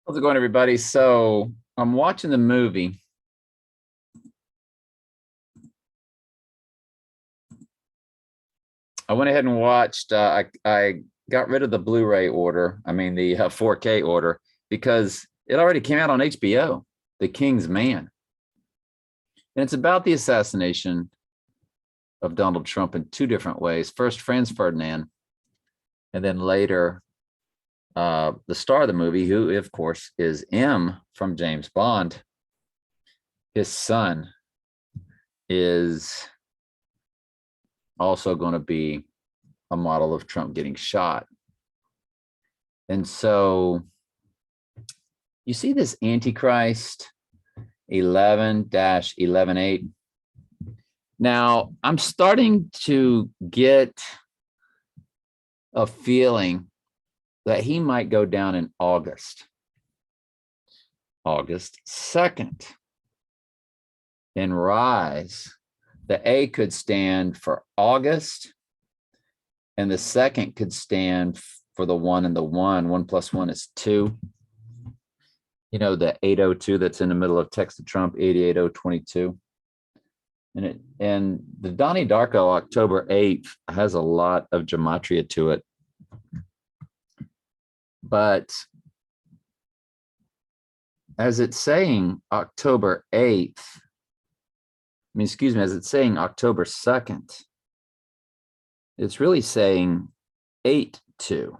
How's it going, everybody? So I'm watching the movie. I went ahead and watched. I got rid of the Blu-ray order. I mean the 4K order because it already came out on HBO. The King's Man, and it's about the assassination of Donald Trump in two different ways. First, Franz Ferdinand, and then later, the star of the movie, who of course is M from James Bond. His son is also going to be a model of Trump getting shot. And so you see this Antichrist 11-118. Now I'm starting to get a feeling that he might go down in August 2nd, and rise. The A could stand for August, and the second could stand for the 1 and the 1. 1 + 1 is 2. You know, the 802 that's in the middle of text to Trump, 88022. And the Donnie Darko October 8th has a lot of gematria to it. But as it's saying October 8th, as it's saying October 2nd, it's really saying 8-2.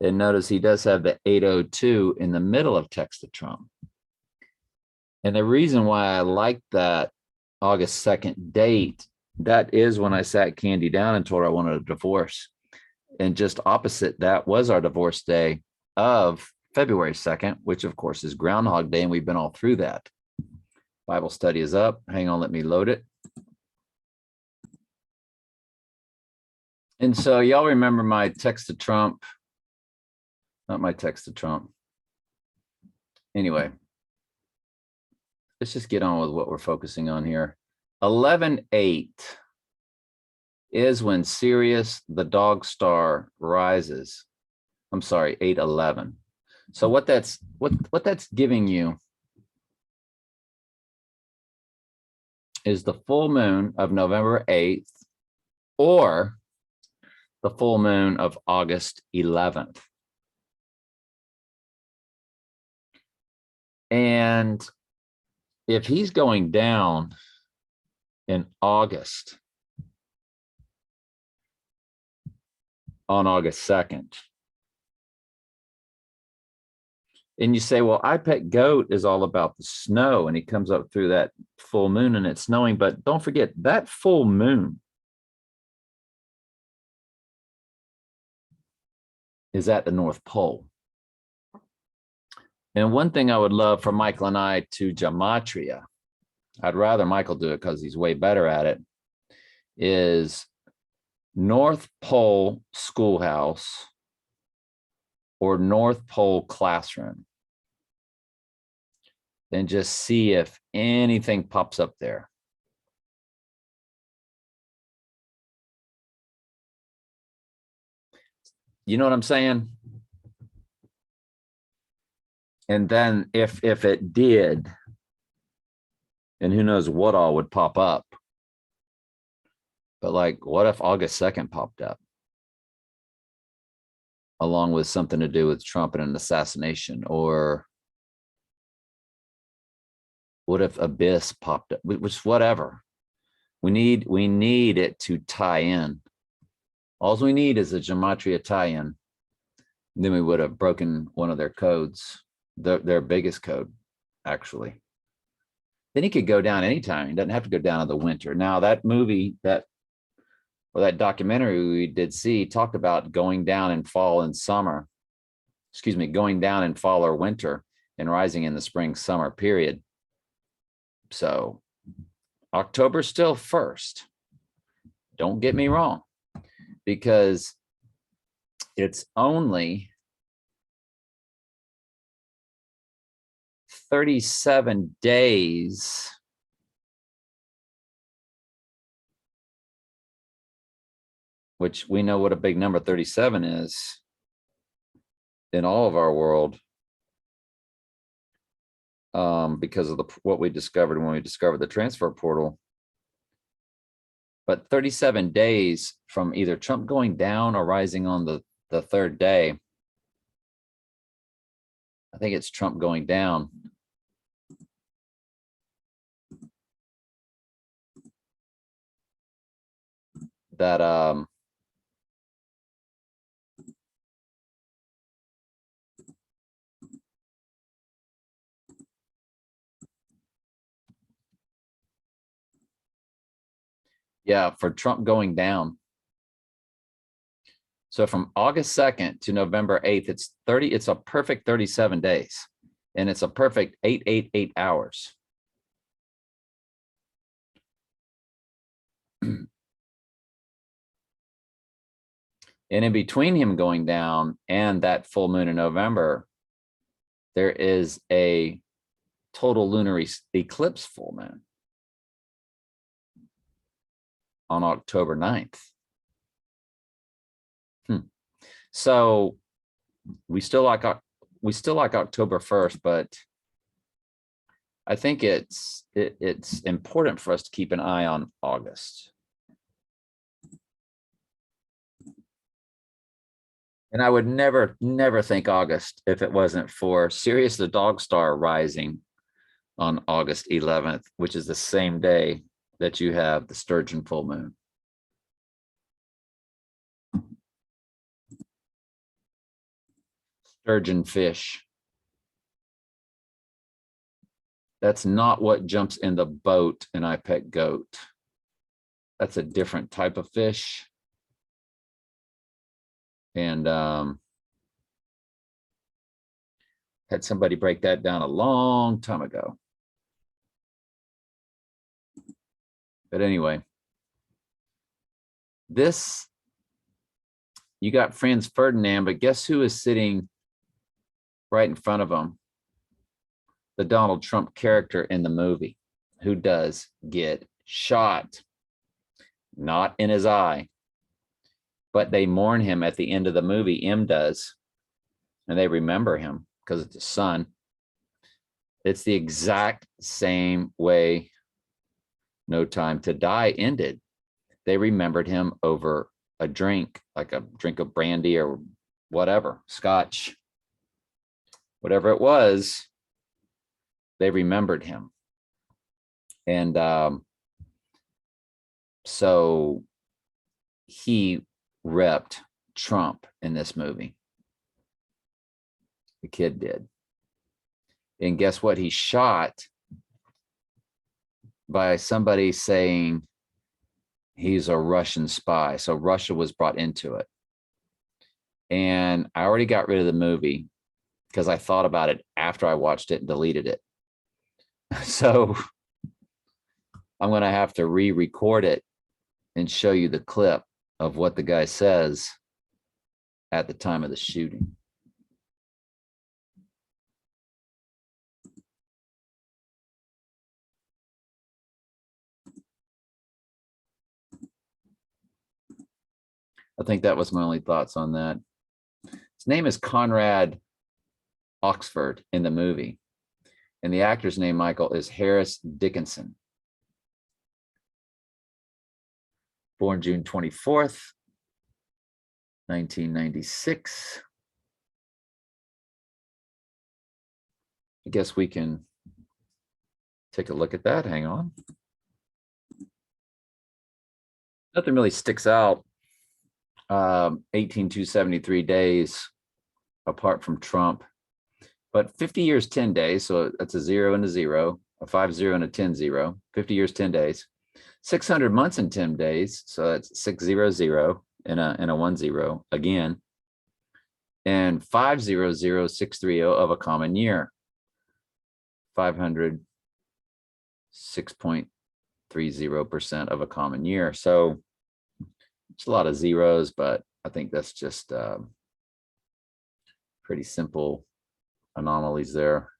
And notice he does have the 802 in the middle of text to Trump. And the reason why I like that August 2nd date, that is when I sat Candy down and told her I wanted a divorce. And just opposite that was our divorce day of February 2nd, which of course is Groundhog Day. And we've been all through that. Bible study is up. Hang on, let me load it. And so y'all remember my text to Trump, not my text to Trump. Anyway, let's just get on with what we're focusing on here. 11-8 is when Sirius, the dog star, rises. I'm sorry, 8-11. So what that's giving you is the full moon of November 8th or the full moon of August 11th. And if he's going down in August, on August 2nd, and you say, well, I Pet Goat is all about the snow, and he comes up through that full moon and it's snowing, but don't forget that full moon is at the North Pole. And one thing I would love for Michael and I to gematria, I'd rather Michael do it because he's way better at it, is North Pole schoolhouse or North Pole classroom, and just see if anything pops up there. You know what I'm saying? And then if it did, and who knows what all would pop up. But like, what if August 2nd popped up? Along with something to do with Trump and an assassination, or what if Abyss popped up? Which, whatever. We need it to tie in. All we need is a gematria tie-in. Then we would have broken one of their codes, their biggest code, actually. Then he could go down anytime. He doesn't have to go down in the winter. Now that movie, that documentary we did see, talked about going down in fall and summer. Excuse me, going down in fall or winter and rising in the spring summer period. So October's still 1st. Don't get me wrong, because it's only 37 days which we know what a big number 37 is in all of our world because of what we discovered when we discovered the transfer portal. But 37 days from either Trump going down or rising on the third day. I think it's Trump going down. That yeah, for Trump going down. So from August 2nd to November 8th, it's a perfect 37 days. And it's a perfect 888 hours. And in between him going down and that full moon in November, there is a total lunar eclipse full moon on October 9th. So we still like October 1st, but I think it's important for us to keep an eye on August. And I would never think August if it wasn't for Sirius the Dog Star rising on August 11th, which is the same day that you have the Sturgeon full moon. Sturgeon fish. That's not what jumps in the boat in I Pet Goat. That's a different type of fish. And had somebody break that down a long time ago. But anyway, this, you got Franz Ferdinand, but guess who is sitting right in front of him? The Donald Trump character in the movie, who does get shot, not in his eye, but they mourn him at the end of the movie. M does, and they remember him because it's his son. It's the exact same way No Time to Die ended. They remembered him over a drink, like a drink of brandy or whatever, scotch, whatever it was. They remembered him. And so he repped Trump in this movie. The kid did. And guess what? He shot by somebody saying he's a Russian spy. So Russia was brought into it. And I already got rid of the movie because I thought about it after I watched it and deleted it. So I'm going to have to re-record it and show you the clip of what the guy says at the time of the shooting. I think that was my only thoughts on that. His name is Conrad Oxford in the movie. And the actor's name, Michael, is Harris Dickinson. Born June 24th, 1996. I guess we can take a look at that. Hang on. Nothing really sticks out. 18,273 days apart from Trump, but 50 years, 10 days. So that's a 0 and a 0, a 50 and a 10-0, 50 years, 10 days, 600 months and 10 days. So that's 600 and a 10 again, and 500630 of a common year, 506.30% of a common year. So it's a lot of zeros, but I think that's just pretty simple anomalies there.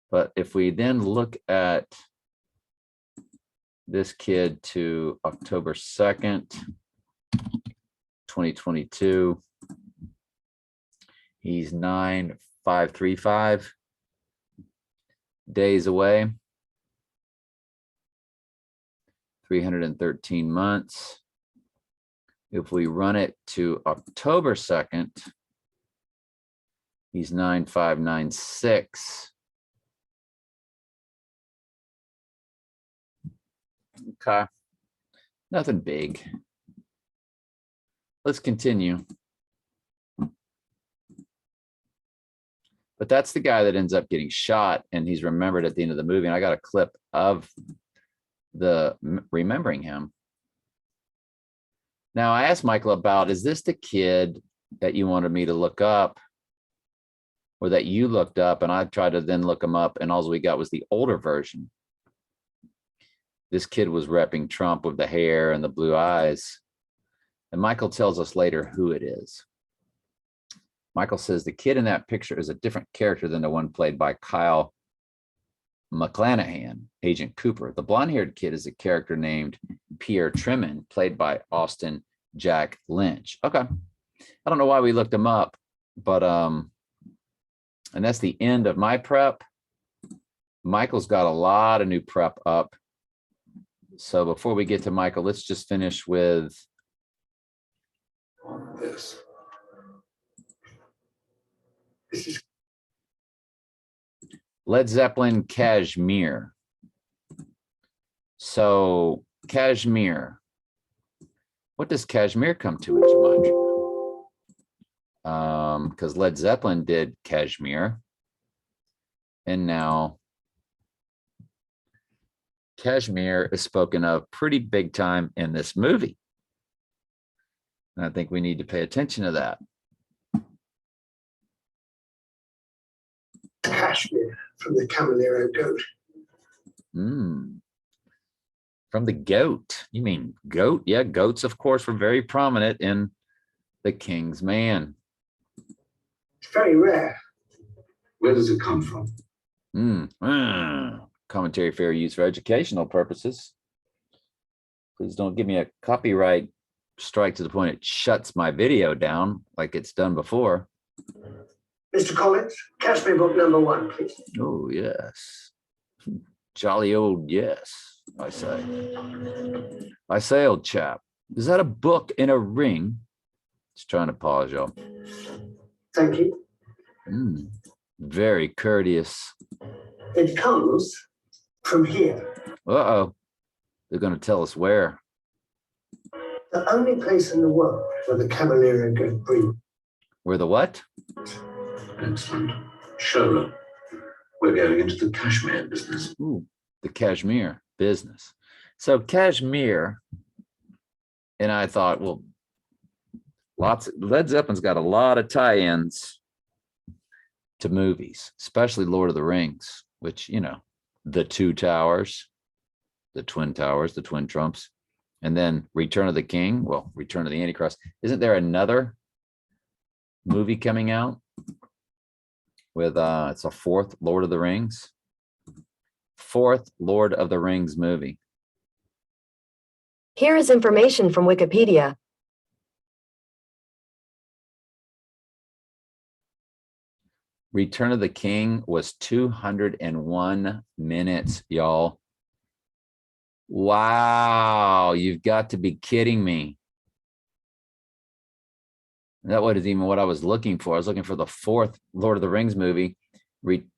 But if we then look at this kid to October 2nd, 2022, he's 9535. days away. 313 months. If we run it to October 2nd, he's 9596. Okay, nothing big. Let's continue. But that's the guy that ends up getting shot, and he's remembered at the end of the movie. And I got a clip of the remembering him. Now, I asked Michael about, is this the kid that you wanted me to look up, or that you looked up? And I tried to then look him up, and all we got was the older version. This kid was repping Trump with the hair and the blue eyes. And Michael tells us later who it is. Michael says the kid in that picture is a different character than the one played by Kyle McClanahan, Agent Cooper. The blonde-haired kid is a character named Pierre Trimon, played by Austin Jack Lynch. Okay. I don't know why we looked him up, but and that's the end of my prep. Michael's got a lot of new prep up. So before we get to Michael, let's just finish with this. This is Led Zeppelin, Kashmir. So Kashmir, what does Kashmir come to in gematria? Because Led Zeppelin did Kashmir, and now Kashmir is spoken of pretty big time in this movie. And I think we need to pay attention to that. cashmere from the Cameliro goat. From the goat. You mean goat? Yeah, goats, of course, were very prominent in The King's Man. It's very rare. Where does it come from? Commentary fair use for educational purposes. Please don't give me a copyright strike to the point it shuts my video down like it's done before. Mr. Collins, Kashmir book number 1, please. Oh, yes. Jolly old yes, I say. I say, old chap, is that a book in a ring? Just trying to pause, y'all. Thank you. Very courteous. It comes from here. Uh-oh. They're going to tell us where. The only place in the world where the Cameliro goat breed. Where the what? Excellent. Shola. We're going into the Kashmir business. Ooh, the Kashmir business. So Kashmir, and I thought, well, Led Zeppelin's got a lot of tie-ins to movies, especially Lord of the Rings, which, you know, the Two Towers, the Twin Towers, the Twin Trumps, and then Return of the King. Well, Return of the Antichrist. Isn't there another movie coming out with it's a fourth Lord of the Rings? Fourth Lord of the Rings movie. Here is information from Wikipedia. Return of the King was 201 minutes, y'all. Wow, you've got to be kidding me. That wasn't even what I was looking for. I was looking for the fourth Lord of the Rings movie,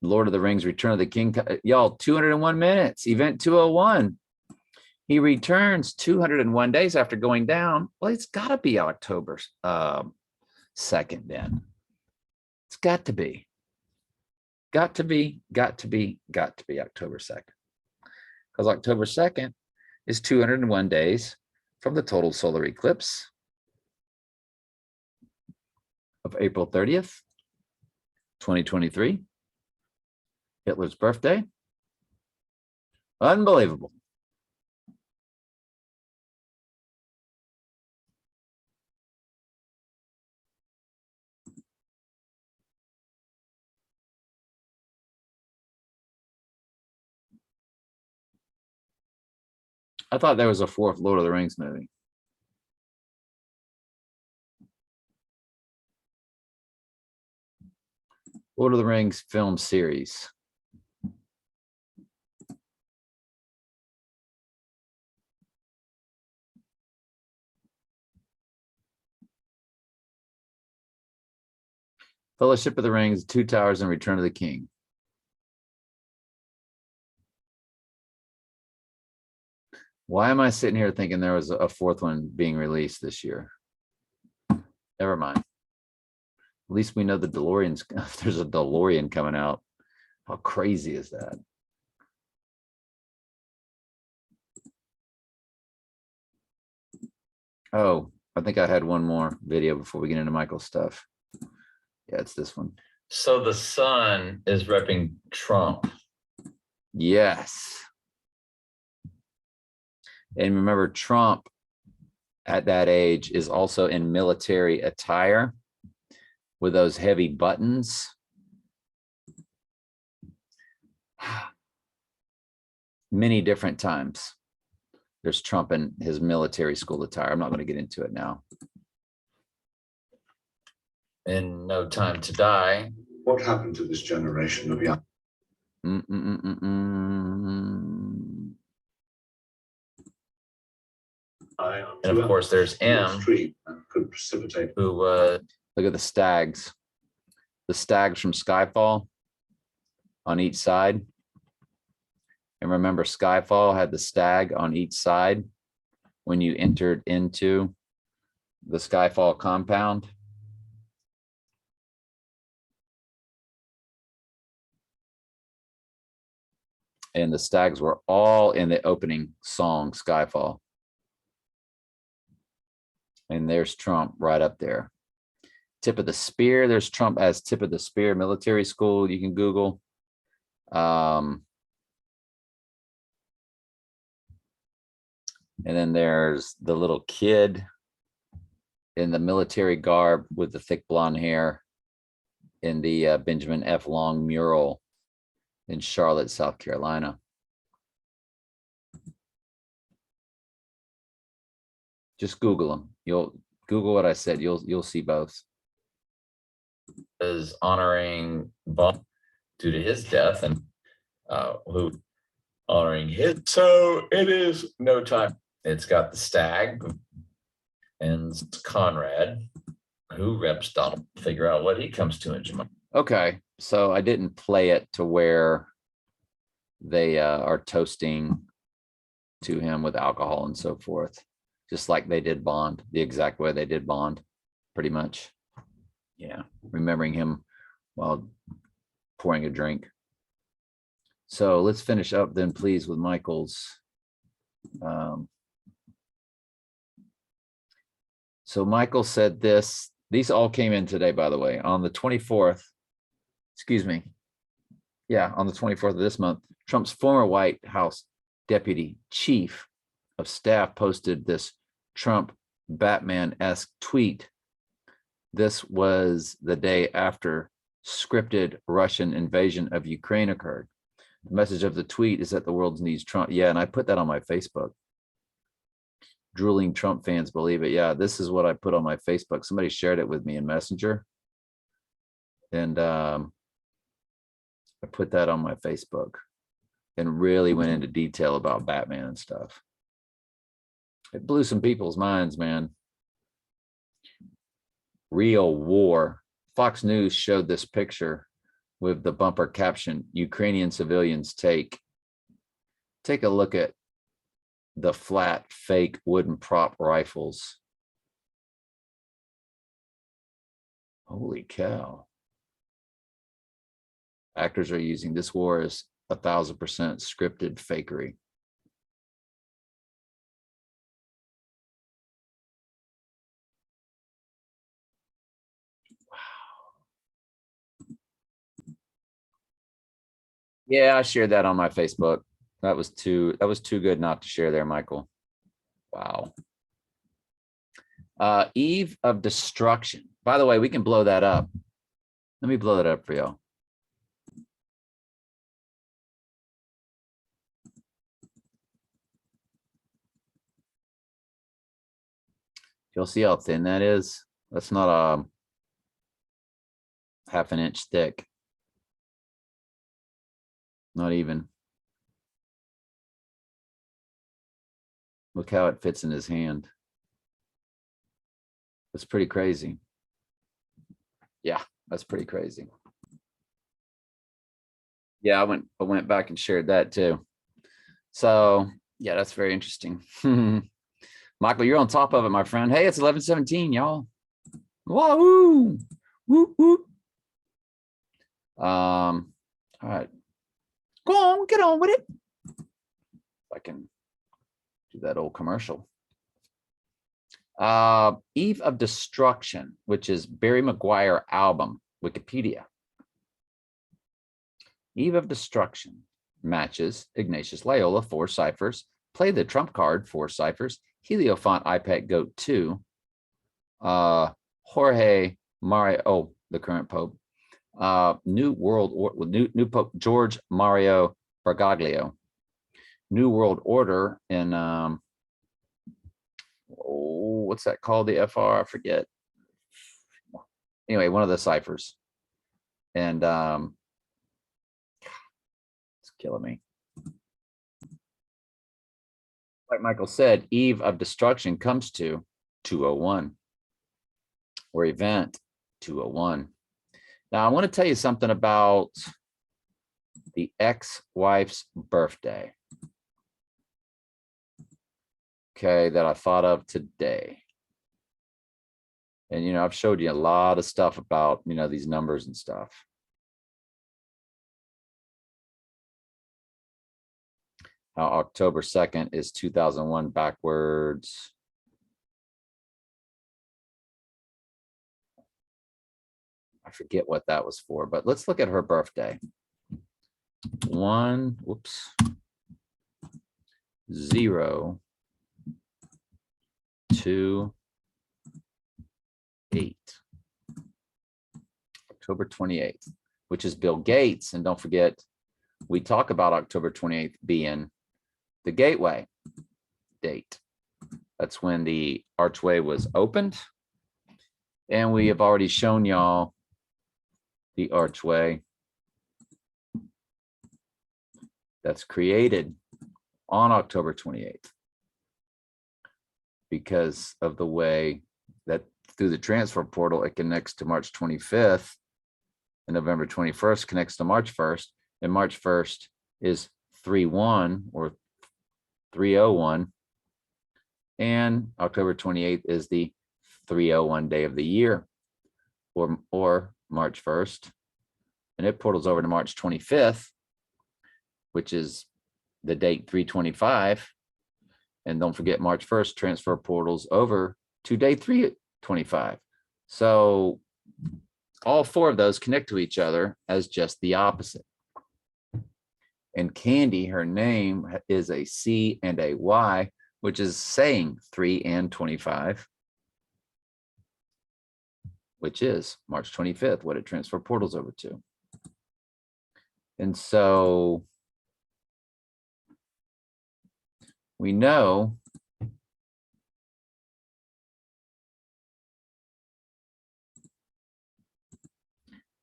Lord of the Rings, Return of the King. Y'all, 201 minutes, event 201. He returns 201 days after going down. Well, it's got to be October 2nd then. It's got to be. Got to be October 2nd. Because October 2nd is 201 days from the total solar eclipse of April 30th, 2023. Hitler's birthday. Unbelievable. I thought there was a fourth Lord of the Rings movie. Lord of the Rings film series. Fellowship of the Rings, Two Towers, and Return of the King. Why am I sitting here thinking there was a fourth one being released this year? Never mind. At least we know the DeLorean's, there's a DeLorean coming out. How crazy is that? Oh, I think I had one more video before we get into Michael's stuff. Yeah, it's this one. So the son is repping Trump. Yes. And remember, Trump at that age is also in military attire with those heavy buttons. Many different times. There's Trump in his military school attire. I'm not going to get into it now. In No Time to Die. What happened to this generation of young? And of course, there's M, could precipitate. who look at the stags from Skyfall on each side. And remember, Skyfall had the stag on each side when you entered into the Skyfall compound. And the stags were all in the opening song, Skyfall. And there's Trump right up there. Tip of the Spear. There's Trump as Tip of the Spear military school. You can Google. And then there's the little kid in the military garb with the thick blonde hair in the Benjamin F. Long mural in Charlotte, South Carolina. Just Google them. You'll Google what I said. You'll see both. Is honoring Bond due to his death, and who honoring his. So it is No Time. It's got the stag and Conrad, who reps Donald. Figure out what he comes to in Jamaica. Okay, so I didn't play it to where they are toasting to him with alcohol and so forth, just like they did Bond, the exact way they did Bond, pretty much. Yeah, remembering him while pouring a drink. So let's finish up then, please, with Michael's. So Michael said this. These all came in today, by the way, on the 24th. Excuse me. Yeah, on the 24th of this month, Trump's former White House deputy chief of staff posted this Trump Batman-esque tweet. This was the day after scripted Russian invasion of Ukraine occurred. The message of the tweet is that the world needs Trump. Yeah, and I put that on my Facebook. Drooling Trump fans believe it. Yeah, this is what I put on my Facebook. Somebody shared it with me in Messenger. And I put that on my Facebook and really went into detail about Batman and stuff. It blew some people's minds, man. Real war. Fox News showed this picture with the bumper caption, Ukrainian civilians take a look at the flat, fake wooden prop rifles. Holy cow. Actors are using this war as 1,000% scripted fakery. Yeah, I shared that on my Facebook. That was too good not to share there, Michael. Wow. Eve of Destruction. By the way, we can blow that up. Let me blow that up for y'all. You'll see how thin that is. That's not a half an inch thick. Not even. Look how it fits in his hand. That's pretty crazy. Yeah, That's pretty crazy. Yeah, I went back and shared that too. So yeah, that's very interesting. Michael, you're on top of it, my friend. Hey, it's 11:17, y'all. Wahoo! Woo woo. All right. Go on, get on with it. If I can do that old commercial. Eve of Destruction, which is Barry Maguire album, Wikipedia. Eve of Destruction matches Ignatius Loyola 4 ciphers, Play the Trump card 4 ciphers, Heliofont iPad Goat 2, Jorge Mario, the current Pope, New World Order, new Pope George Mario Bergoglio, New World Order in what's that called? The FR, I forget. Anyway, one of the ciphers, and it's killing me. Like Michael said, Eve of Destruction comes to 201, or event 201. Now, I want to tell you something about the ex-wife's birthday. Okay, that I thought of today. And, you know, I've showed you a lot of stuff about, you know, these numbers and stuff. How October 2nd is 2001 backwards. I forget what that was for, but let's look at her birthday. 1, whoops, 0, 2, 8. October 28th, which is Bill Gates. And don't forget, we talk about October 28th being the gateway date. That's when the archway was opened. And we have already shown y'all the archway that's created on October 28th because of the way that through the transfer portal, it connects to March 25th, and November 21st connects to March 1st, and March 1st is 3/1 or 301, and October 28th is the 301 day of the year, or March 1st, and it portals over to March 25th, which is the date 325, and don't forget March 1st transfer portals over to day 325. So all 4 of those connect to each other as just the opposite. And Candy, her name is a C and a Y, which is saying 3 and 25, which is March 25th, what it transfer portals over to. And so we know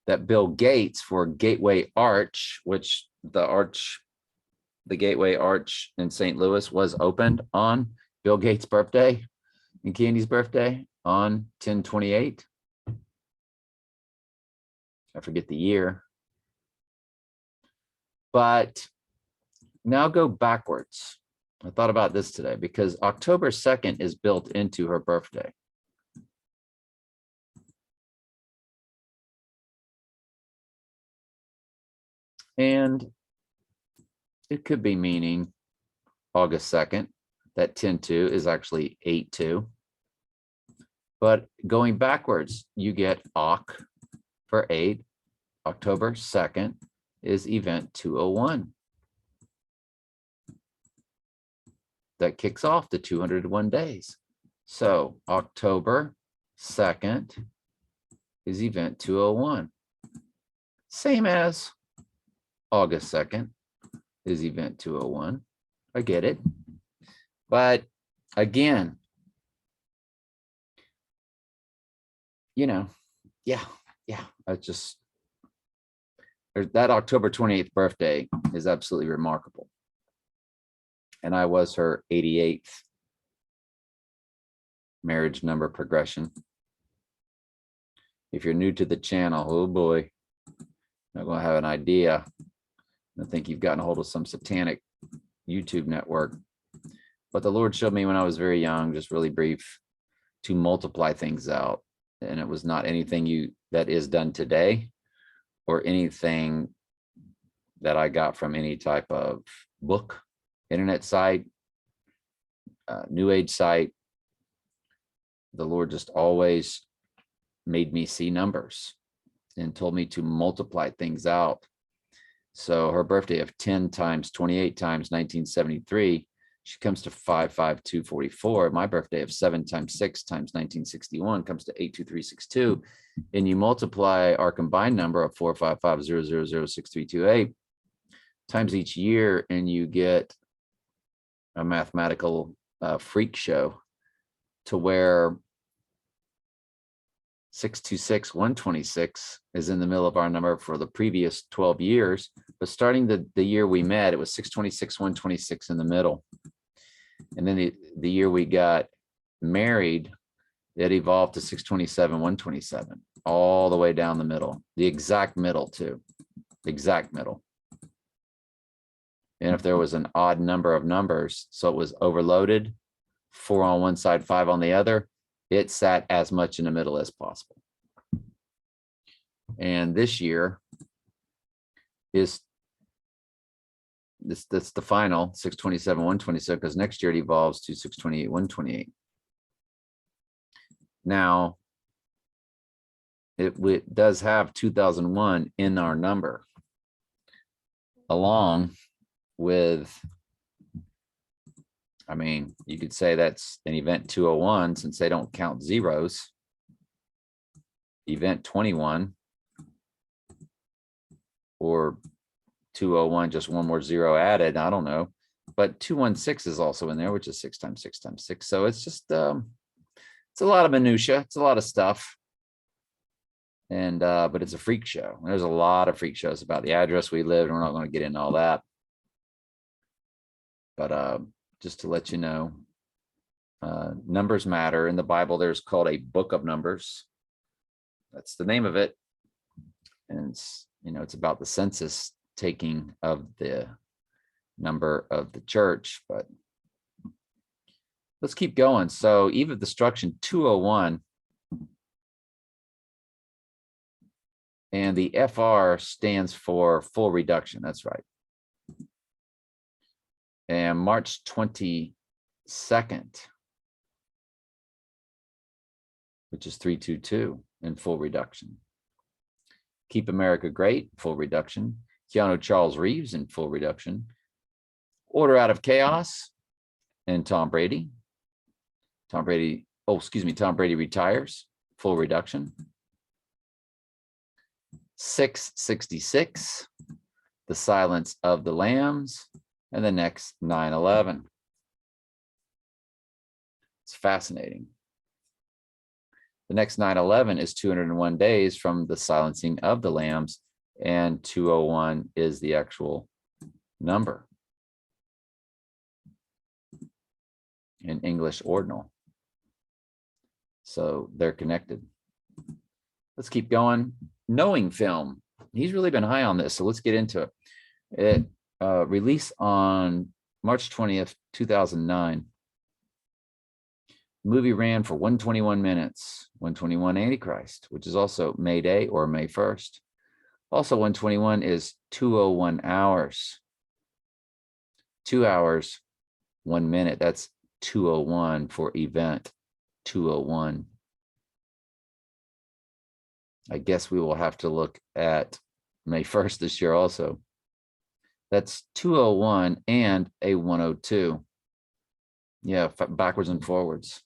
that Bill Gates for Gateway Arch, which the Gateway Arch in St. Louis was opened on Bill Gates' birthday and Candy's birthday on 10/28. I forget the year. But now go backwards. I thought about this today because October 2nd is built into her birthday. And it could be meaning August 2nd, that 10/2 is actually 8/2. But going backwards, you get Oc for 8. October 2nd is event 201. That kicks off the 201 days. So October 2nd is event 201. Same as August 2nd is event 201. I get it. But again, you know, yeah, I just, that October 28th birthday is absolutely remarkable. And I was her 88th marriage number progression. If you're new to the channel, oh boy, not going to have an idea. I think you've gotten a hold of some satanic YouTube network. But the Lord showed me when I was very young, just really brief, to multiply things out. And it was not anything that is done today or anything that I got from any type of book, internet site, new age site. The Lord just always made me see numbers and told me to multiply things out. So her birthday of 10 times 28 times 1973, she comes to 55244. My birthday of 7 times 6 times 1961 comes to 82362. And you multiply our combined number of 45500006328 times each year, and you get a mathematical freak show to where 626,126 is in the middle of our number for the previous 12 years. But starting the year we met, it was 626,126 in the middle. And then the year we got married, it evolved to 627,127, all the way down the middle, the exact middle too, exact middle. And if there was an odd number of numbers, so it was overloaded, 4 on one side, 5 on the other, it sat as much in the middle as possible. And this year is that's the final 627,127, because next year it evolves to 628,128. Now it does have 2001 in our number, along with, I mean, you could say that's an event 201 since they don't count zeros. Event 21 or 201, just one more zero added. I don't know, but 216 is also in there, which is 6 times 6 times 6. So it's just it's a lot of minutia. It's a lot of stuff. And but it's a freak show. There's a lot of freak shows about the address we live, and we're not going to get into all that. But just to let you know, numbers matter. In the Bible, there's called a book of numbers. That's the name of it. And it's, you know, it's about the census taking of the number of the church. But let's keep going. So eve of destruction 201. And the FR stands for full reduction. That's right. And March 22nd, which is 322 in full reduction. Keep America Great, full reduction. Keanu Charles Reeves in full reduction. Order Out of Chaos and Tom Brady. Tom Brady retires, full reduction. 666, The Silence of the Lambs, and the next 9/11. It's fascinating. The next 9/11 is 201 days from the silencing of the lambs, and 201 is the actual number in English ordinal. So they're connected. Let's keep going. Knowing film. He's really been high on this, so let's get into it. It released on March 20th, 2009. The movie ran for 121 minutes. 121 Antichrist, which is also May Day or May 1st. Also 121 is 201 hours. 2 hours, 1 minute. That's 201 for event 201. I guess we will have to look at May 1st this year also. That's 201 and a 102. Yeah, backwards and forwards.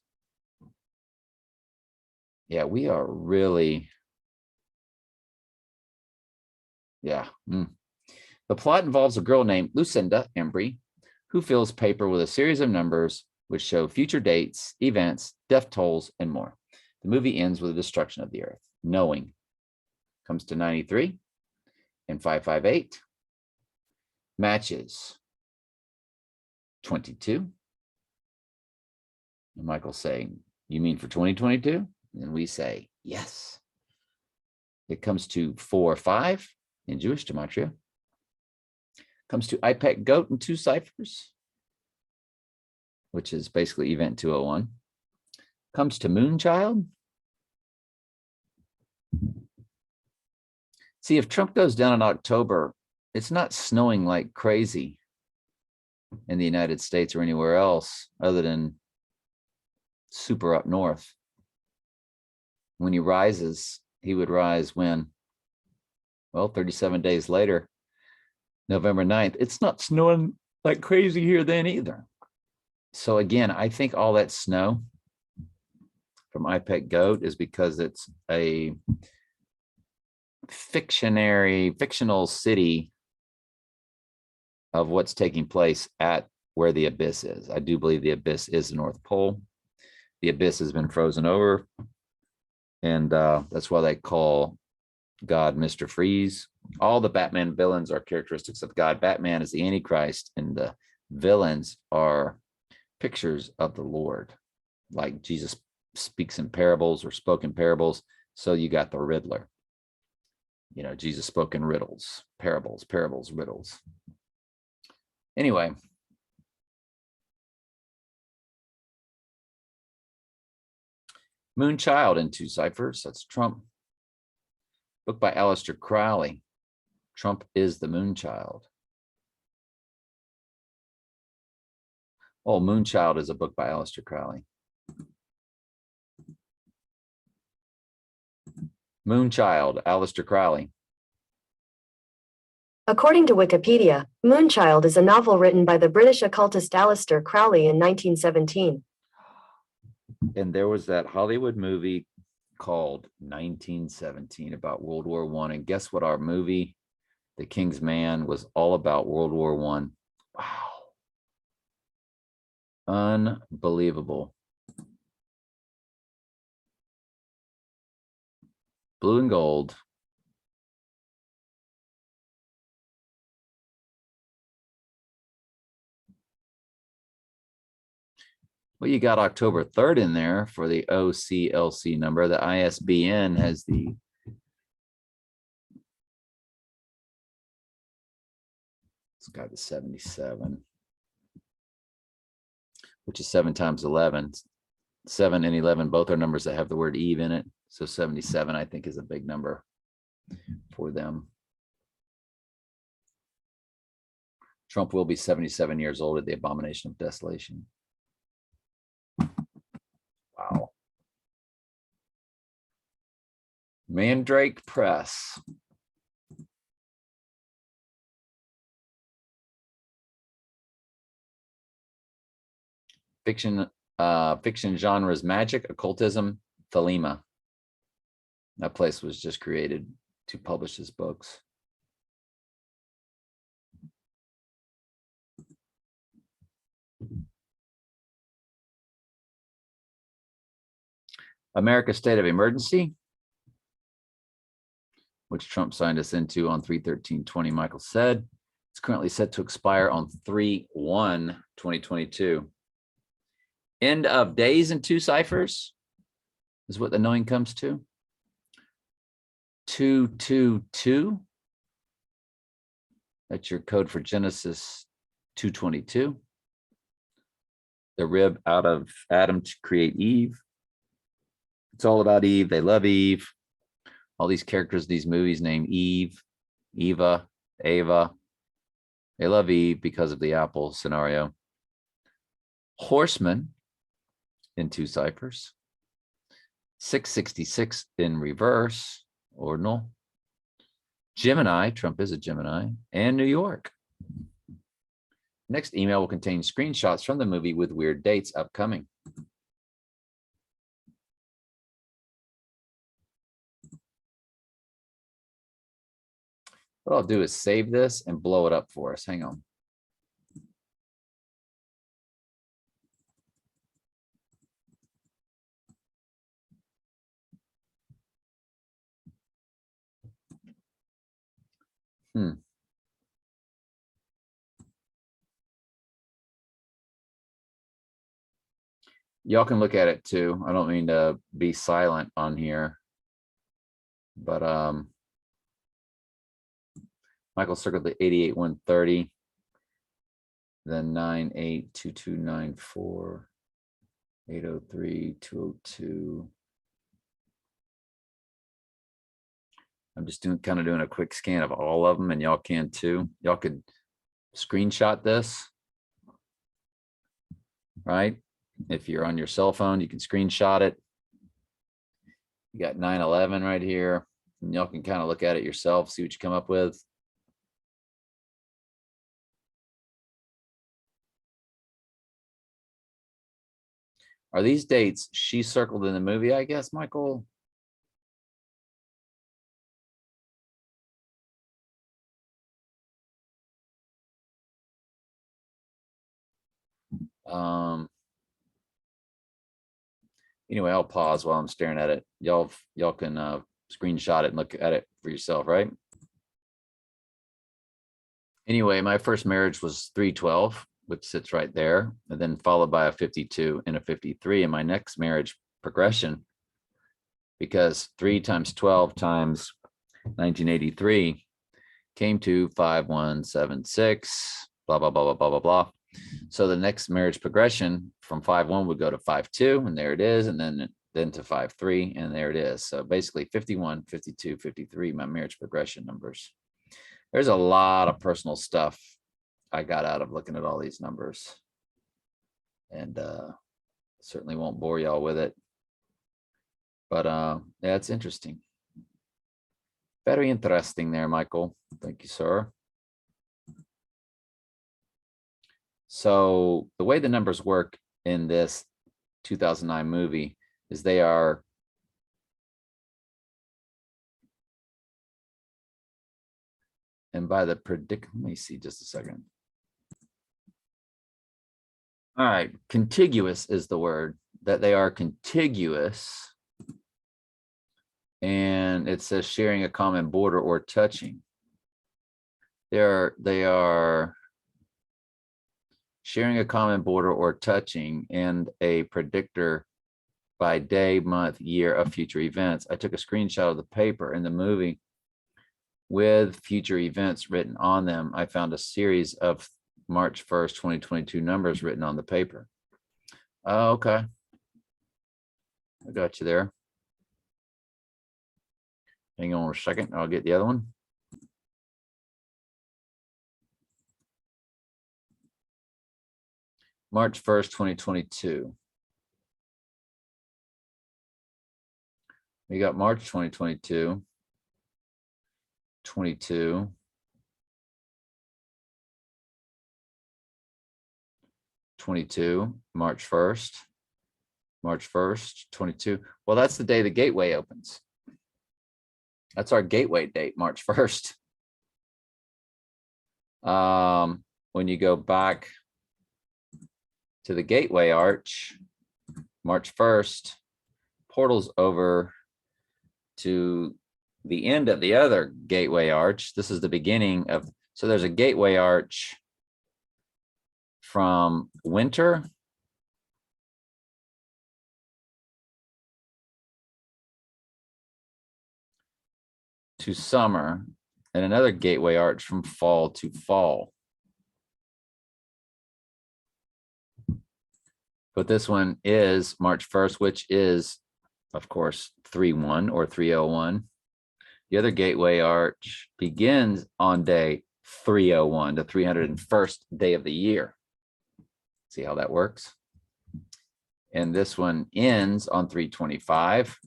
Yeah, we are really, yeah. The plot involves a girl named Lucinda Embry, who fills paper with a series of numbers which show future dates, events, death tolls, and more. The movie ends with the destruction of the earth. Knowing comes to 93 and 558. Matches 22. And Michael's saying, you mean for 2022? And we say, yes. It comes to 4, 5 in Jewish gematria. Comes to IPEC goat in 2 ciphers, which is basically event 201. Comes to Moonchild. See, if Trump goes down in October, it's not snowing like crazy in the United States or anywhere else other than super up north. When he rises, he would rise when? Well, 37 days later, November 9th. It's not snowing like crazy here then either. So again, I think all that snow from IPEC goat is because it's a fictional city of what's taking place at where the abyss is. I do believe the abyss is the North Pole. The abyss has been frozen over, and that's why they call God Mr. Freeze. All the Batman villains are characteristics of God. Batman is the Antichrist, and the villains are pictures of the Lord, like Jesus speaks in parables or spoke in parables. So you got the Riddler. You know, Jesus spoke in riddles, parables, riddles. Anyway. Moonchild in 2 ciphers. That's Trump. Book by Aleister Crowley. Trump is the Moonchild. Oh, Moonchild is a book by Aleister Crowley. Moonchild, Aleister Crowley. According to Wikipedia, Moonchild is a novel written by the British occultist Aleister Crowley in 1917. And there was that Hollywood movie called 1917 about World War I. And guess what? Our movie, The King's Man, was all about World War I. Wow. Unbelievable. Blue and gold. Well, you got October 3rd in there for the OCLC number. The ISBN has the it's got the 77, which is 7 times 11. 7 and 11, both are numbers that have the word Eve in it. So 77, I think, is a big number for them. Trump will be 77 years old at the abomination of desolation. Wow. Mandrake Press. Fiction genres: magic, occultism, Thelema. That place was just created to publish his books. America's State of Emergency, which Trump signed us into on 3/13/20. Michael said it's currently set to expire on 3/1/2022. End of days in 2 ciphers is what the knowing comes to. 222. That's your code for Genesis 2:22. The rib out of Adam to create Eve. It's all about Eve. They love Eve. All these characters, these movies named Eve, Eva, Ava. They love Eve because of the apple scenario. Horseman in 2 ciphers. 666 in reverse, ordinal. Gemini, Trump is a Gemini, and New York. Next email will contain screenshots from the movie with weird dates upcoming. What I'll do is save this and blow it up for us. Hang on. Y'all can look at it too. I don't mean to be silent on here. But Michael circled the 88-130, then 98-2294, 803-202. I'm just kind of doing a quick scan of all of them, and y'all can too. Y'all could screenshot this, right? If you're on your cell phone, you can screenshot it. You got 9/11 right here, and y'all can kind of look at it yourself, see what you come up with. Are these dates she circled in the movie, I guess, Michael? Anyway, I'll pause while I'm staring at it. Y'all can screenshot it and look at it for yourself, right? Anyway, my first marriage was 312, which sits right there, and then followed by a 52 and a 53 in my next marriage progression, because 3 times 12 times 1983 came to 5176, blah, blah, blah, blah, blah, blah, blah. So the next marriage progression from 5-1 would go to 5-2, and there it is, and then to 5-3, and there it is. So basically 51, 52, 53, my marriage progression numbers. There's a lot of personal stuff I got out of looking at all these numbers, and certainly won't bore y'all with it. But yeah, it's interesting. Very interesting there, Michael. Thank you, sir. So the way the numbers work in this 2009 movie is they are and by the let me see just a second. All right, contiguous is the word, that they are contiguous, and it says sharing a common border or touching. They are sharing a common border or touching, and a predictor by day, month, year of future events. I took a screenshot of the paper in the movie with future events written on them. I found a series of March 1st, 2022 numbers written on the paper. Oh, okay. I got you there. Hang on a second. I'll get the other one. March 1st, 2022. We got March 2022, 22, 22, March 1st, 22. Well, that's the day the gateway opens. That's our gateway date, March 1st. When you go back to the gateway arch, March 1st, portals over to the end of the other gateway arch. This is the beginning of, so there's a gateway arch from winter to summer, and another gateway arch from fall to fall. But this one is March 1st, which is, of course, 3-1 or 301. The other gateway arch begins on day 301, the 301st day of the year. See how that works? And this one ends on 325,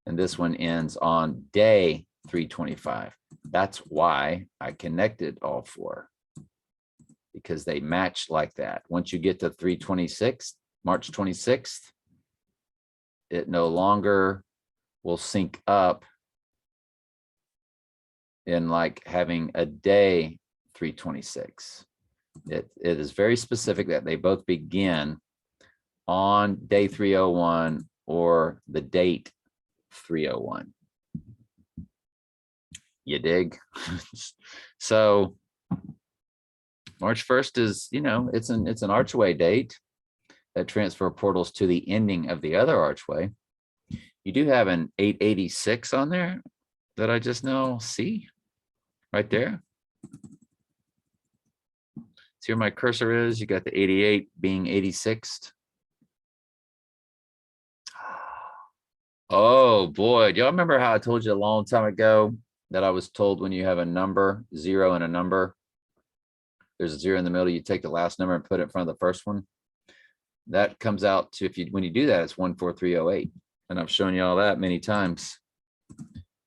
and this one ends on day 325. That's why I connected all four, because they match like that. Once you get to 326, March 26th, it no longer will sync up in like having a day 326. It is very specific that they both begin on day 301 or the date 301. You dig? So March 1st is, you know, it's an archway date that transfer portals to the ending of the other archway. You do have an 886 on there. that I just now see right there. See where my cursor is? You got the 88 being 86th. Oh boy, do y'all remember how I told you a long time ago that I was told when you have a number, 0 and a number, there's a 0 in the middle, you take the last number and put it in front of the first one? That comes out to, when you do that, it's 14308. And I've shown you all that many times.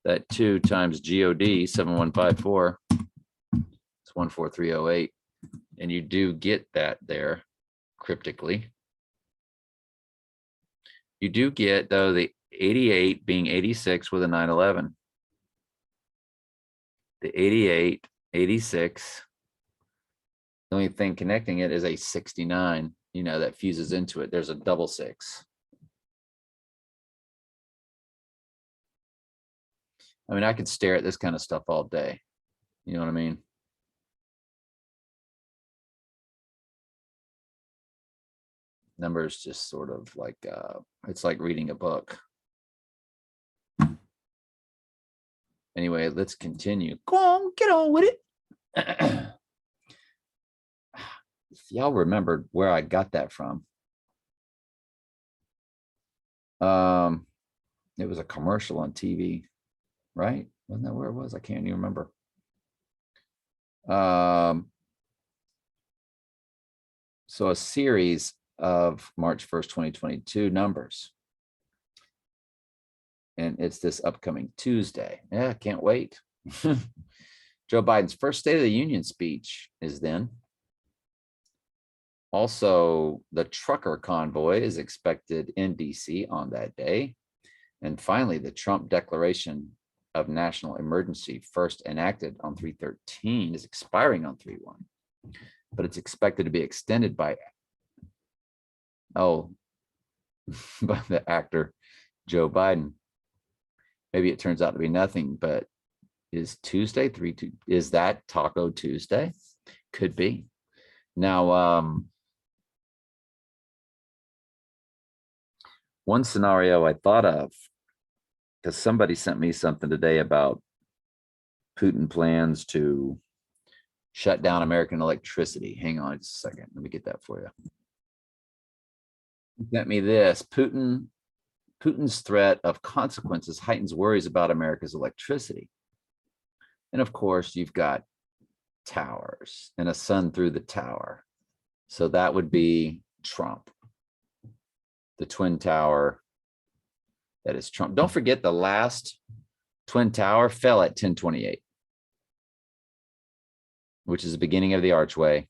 That 2 times GOD 7154, it's 14308. And you do get that there cryptically. You do get, though, the 88 being 86 with a 911. The 88, 86. The only thing connecting it is a 69, you know, that fuses into it. There's a double 6. I mean, I could stare at this kind of stuff all day. You know what I mean? Numbers just sort of like, it's like reading a book. Anyway, let's continue. Go on, get on with it. If y'all remembered where I got that from. It was a commercial on TV, right? Wasn't that where it was? I can't even remember. So a series of March 1st, 2022 numbers. And it's this upcoming Tuesday. Yeah, can't wait. Joe Biden's first State of the Union speech is then. Also, the trucker convoy is expected in DC on that day. And finally, the Trump declaration of national emergency, first enacted on 3/13, is expiring on 3/1. But it's expected to be extended by, by the actor Joe Biden. Maybe it turns out to be nothing, but is Tuesday 3/2? Is that Taco Tuesday? Could be. Now, one scenario I thought of, because somebody sent me something today about Putin plans to shut down American electricity. Hang on just a second. Let me get that for you. He sent me this. Putin's threat of consequences heightens worries about America's electricity. And of course, you've got towers and a sun through the tower. So that would be Trump. The Twin Tower, that is Trump. Don't forget the last Twin Tower fell at 1028, which is the beginning of the archway,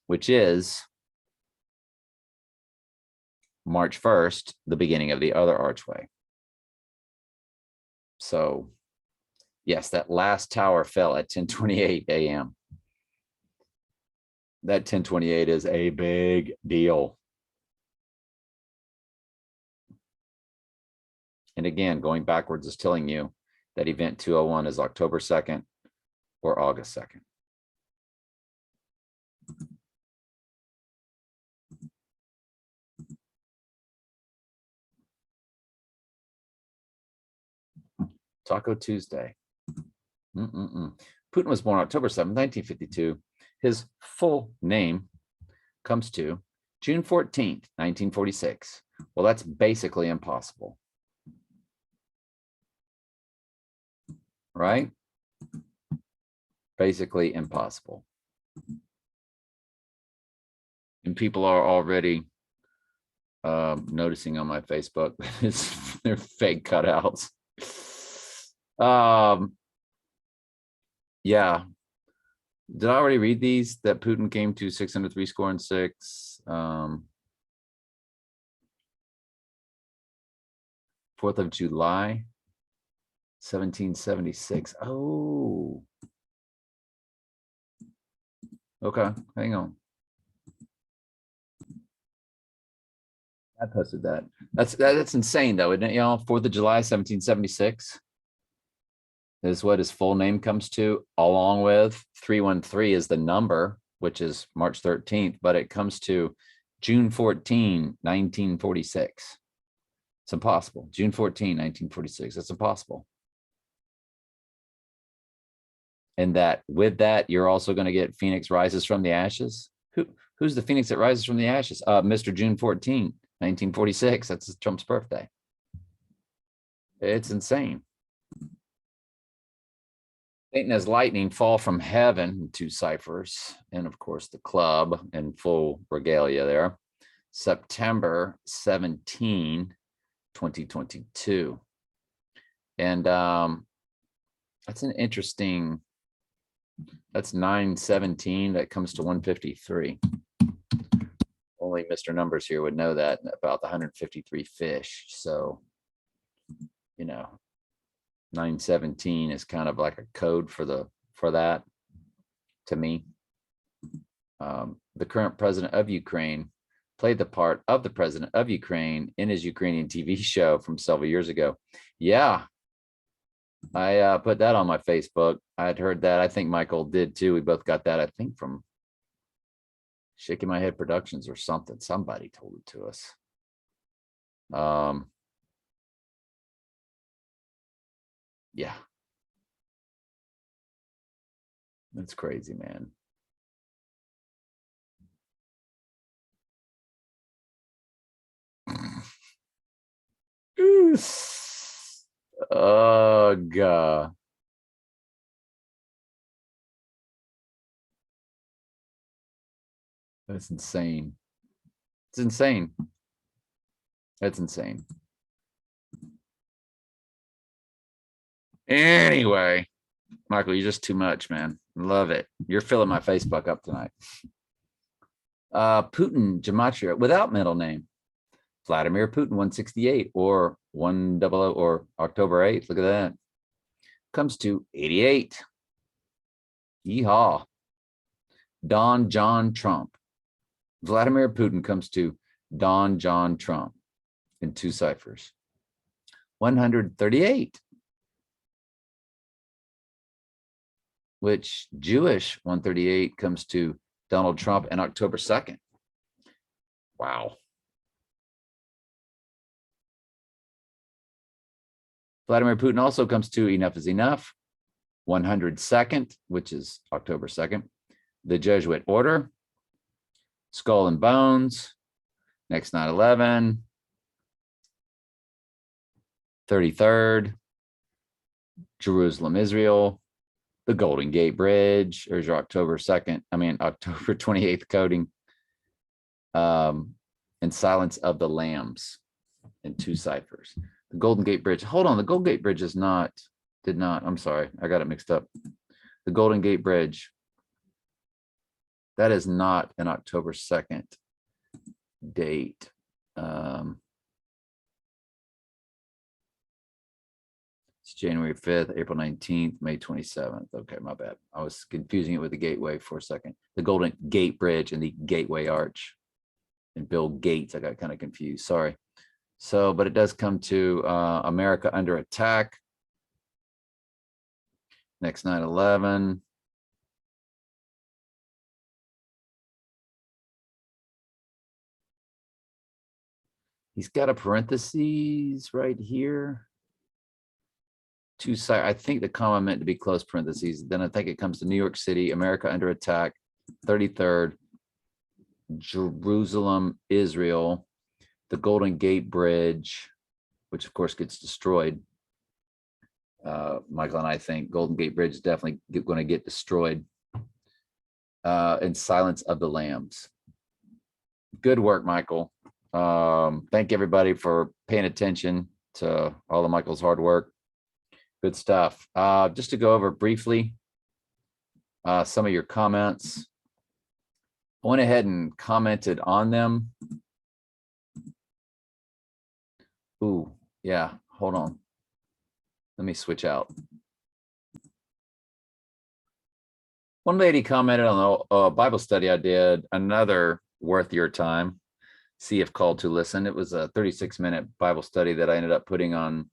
which is March 1st, the beginning of the other archway. So yes, that last tower fell at 10:28 a.m. That 1028 is a big deal. And again, going backwards is telling you that event 201 is October 2nd or August 2nd. Taco Tuesday. Putin was born October 7th, 1952. His full name comes to June 14th, 1946. Well, that's basically impossible. Right? Basically impossible. And people are already noticing on my Facebook, they're fake cutouts. Yeah. Did I already read these? That Putin came to 603 score and 6. 4th of July, 1776. Oh. Okay, hang on. I posted that. That's insane though, isn't it, y'all? 4th of July, 1776 is what his full name comes to, along with 313 is the number, which is March 13th, but it comes to June 14, 1946. It's impossible. June 14, 1946. It's impossible. And that with that, you're also going to get Phoenix rises from the ashes. Who's the Phoenix that rises from the ashes? Mr. June 14, 1946. That's Trump's birthday. It's insane. Satan as lightning fall from heaven, 2 ciphers, and of course the club in full regalia there. September 17, 2022. And that's an interesting, that's 917, that comes to 153. Only Mr. Numbers here would know that about the 153 fish. So, you know, 917 is kind of like a code for that to me. The current president of Ukraine played the part of the president of Ukraine in his Ukrainian TV show from several years ago. Yeah, I put that on my Facebook. I'd heard that. I think Michael did too. We both got that, I think, from Shaking My Head Productions or something. Somebody told it to us. Yeah. That's crazy, man. Oh God. That's insane. It's insane. That's insane. Anyway, Michael, you're just too much, man. Love it. You're filling my Facebook up tonight. Putin gematria without middle name. Vladimir Putin 168 or 100 or October 8th. Look at that. Comes to 88. Yeehaw. Don John Trump. Vladimir Putin comes to Don John Trump in 2 ciphers. 138. Which Jewish 138 comes to Donald Trump and October 2nd. Wow. Vladimir Putin also comes to Enough is Enough, 102nd, which is October 2nd. The Jesuit Order, Skull and Bones, next 9/11, 33rd, Jerusalem, Israel, the Golden Gate Bridge. There's your October 2nd, October 28th coding. And Silence of the Lambs in 2 ciphers. The Golden Gate Bridge. Hold on, the Golden Gate Bridge I'm sorry, I got it mixed up. The Golden Gate Bridge. That is not an October 2nd date. It's January 5th, April 19th, May 27th. Okay, my bad. I was confusing it with the Gateway for a second. The Golden Gate Bridge and the Gateway Arch. And Bill Gates, I got kind of confused. Sorry. So, but it does come to America Under Attack. Next 9/11. He's got a parentheses right here. 2 I think the comma meant to be close parentheses. Then I think it comes to New York City, America Under Attack, 33rd, Jerusalem, Israel, the Golden Gate Bridge, which of course gets destroyed. Michael and I think Golden Gate Bridge is definitely going to get destroyed. And Silence of the Lambs. Good work, Michael. Thank everybody for paying attention to all of Michael's hard work. Good stuff. Just to go over briefly some of your comments. I went ahead and commented on them. Ooh, yeah, hold on. Let me switch out. One lady commented on a Bible study I did, another worth your time. See if called to listen. It was a 36-minute Bible study that I ended up putting on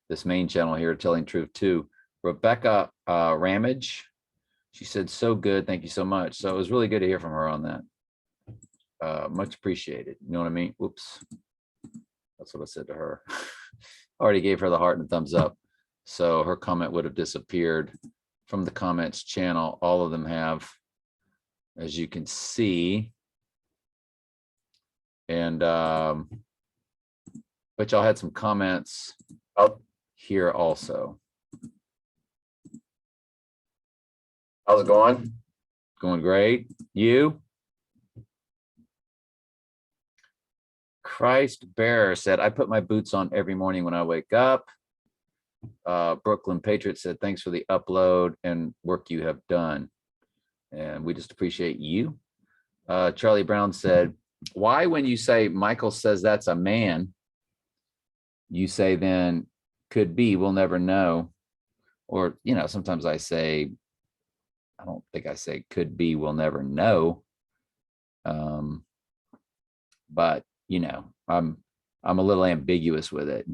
this main channel here, Telling Truth 2. Rebecca Ramage. She said, so good. Thank you so much. So it was really good to hear from her on that. Much appreciated. You know what I mean? Whoops. That's what I said to her. Already gave her the heart and the thumbs up. So her comment would have disappeared from the comments channel. All of them have, as you can see. And but y'all had some comments up here also. How's it going? Going great. You? Christ Bearer said, I put my boots on every morning when I wake up. Brooklyn Patriot said, thanks for the upload and work you have done. And we just appreciate you. Charlie Brown said, why when you say Michael says that's a man, you say then could be, we'll never know. Or, you know, sometimes I say, I don't think I say could be, we'll never know. But, you know, I'm a little ambiguous with it.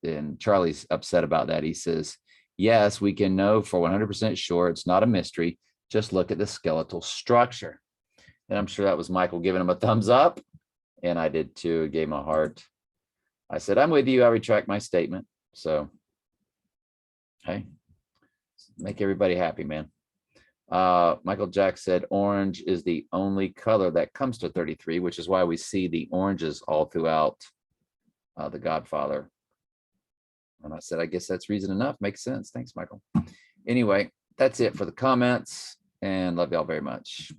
And Charlie's upset about that. He says, yes, we can know for 100% sure it's not a mystery. Just look at the skeletal structure. And I'm sure that was Michael giving him a thumbs up. And I did too, gave him a heart. I said, I'm with you. I retract my statement. So, hey, make everybody happy, man. Michael Jack said, orange is the only color that comes to 33, which is why we see the oranges all throughout The Godfather. And I said, I guess that's reason enough. Makes sense. Thanks, Michael. Anyway, that's it for the comments, and love y'all very much.